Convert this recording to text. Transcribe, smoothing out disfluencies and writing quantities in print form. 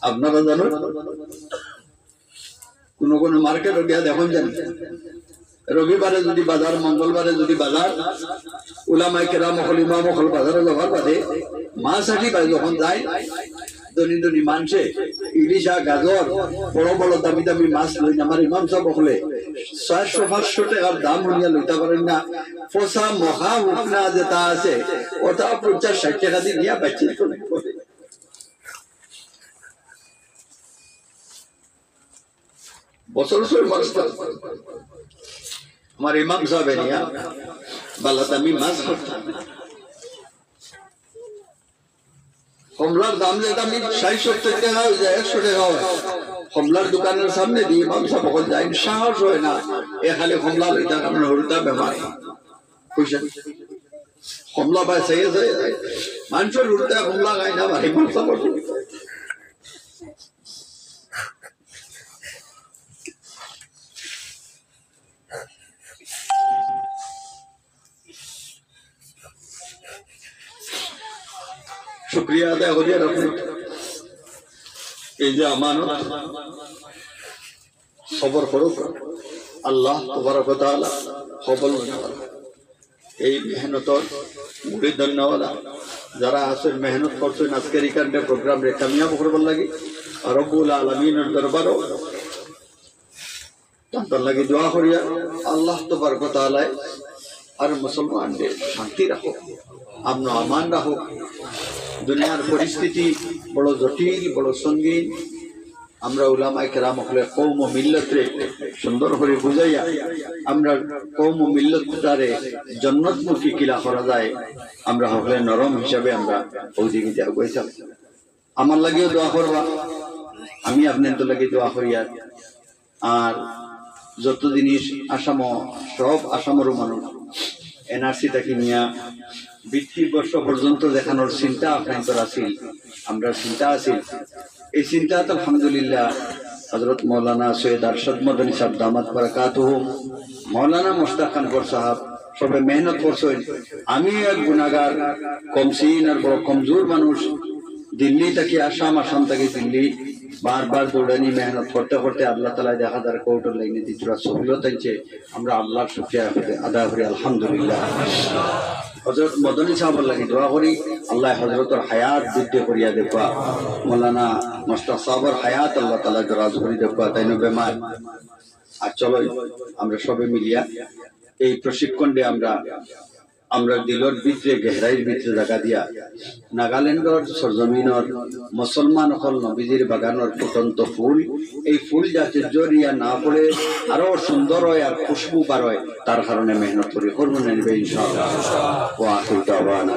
আপনারা জানেন কোন কোন মার্কেটে গিয়া দেখুন জানি রবিবারে যদি বাজার, মঙ্গলবারে যদি বাজার, উলামায়ে কেরাম হল ইমাম হল বাজারে যাওয়ার বাদে মাছ আটি পাই যখন যায় ধনী ধনী মানুষে ইলিশা, গাজর, বড় বড় দামি দামি মাছ লই আমার ইমাম সাহেব হলে 400-500 টাকার দাম হইয়া লইতে পারেন না। ফসা মহা উঠনা যেটা আছে ওটা 50-60 টাকা দিয়ে নিয়ে বাচ্চি বছর আমার ইমাম সাহেব নিয়া বালা দামি মাছ করতাম। কমলার দাম যেটা আমি 60-70 টাকা হয়ে যায়, 100 টাকা হয়। কমলার দোকানের সামনে দিয়ে ইমাম সাহেব বকল যায়, সাহস হয় না এ খালি কমলা লইতা কারণ হরুতা বেমার পয়সা কমলা পায় সেই মানুষের উল্টা কমলা খায় না ভাই ইমাম সাহেব। শুকরিয়া আদায় করিয়া রাখুন এই যে আমানত সবর করুক আল্লাহ তাবারক ওয়া তাআলা কবুল করুন। এই মেহনতর মুড়ি ধন্যওয়ালা যারা আছেন মেহনত করছেন আজকের এই কাণ্ডে প্রোগ্রাম রে কামিয়াব করবার লাগি রব্বুল আলামিনের দরবারও তার লাগি দোয়া করিয়া আল্লাহ তাবারক ওয়া তাআলা আর মুসলমানদের শান্তি রাখো, আমন আমান রাখো। দুনিয়ার পরিস্থিতি বড় জটিল, বড় সঙ্গীন। আমরা উলামায়ে কেরাম হলে কওম ও মিল্লাতরে সুন্দর করে বুঝাইয়া আমরা কওম ও মিল্লাতটারে জান্নাতমুখী কিলা করা যায় আমরা হলে নরম হিসাবে আমরা ওদিকে আগাইতাম। আমার লাগেও দোয়া করবা, আমি আপনাদের লাগি দোয়া করিয়া। আর যত জিনিস আসাম সব আসামের মানুষ এনআরসি থেকে নিয়া 20 বর্ষ পর্যন্ত দেখানোর চিন্তা আপনাদের আছিল, আমরা চিন্তা আছিল। এই চিন্তা আলহামদুলিল্লাহ হযরত মৌলানা সৈয়দ আরশাদ মদনী সাহেব দামাত বারাকাতুহু, মৌলানা মুশতাক খানপুর সাহেব সবে মেহনত করছেন। আমি এক গুনাহগার, কমসিন আর বড় কমজোর মানুষ, দিল্লি থেকে আসাম, আসাম থেকে দিল্লি বারবার দৌড়ানি মেহনত করতে করতে আল্লাহ তাআলা দেখা যার কৌটোর লাইনে দিতরা সহলত হইছে। আমরা আল্লাহর শুকরিয়া আদায় করি আলহামদুলিল্লাহ। হযরত মদনী সাহেবের লাগি দোয়া করি আল্লাহ হযরতের হায়াত বৃদ্ধি করিয়া দেখবা, মৌলানা মুশতাক সাহেবের হায়াত আল্লাহ তাআলা দরাজ করি দেখবা, তাইনো বেমার। আর চলো আমরা সবে মিলিয়া এই প্রশিক্ষণে আমরা দিলর ভিতরে গহরাইয়ের ভিতরে জায়গা দিয়া নাগাল্যান্ডর সরজমিনর মুসলমান হল নবীজির বাগানের ফুটন্ত ফুল, এই ফুল যাতে জড়িয়া না পড়ে আরো সুন্দর হয় আর খুশবু বার হয়, তার কারণে মেহনত করি করবো নেবে ইনশাআল্লাহ। ওয়া আখিরু দাওয়ানা।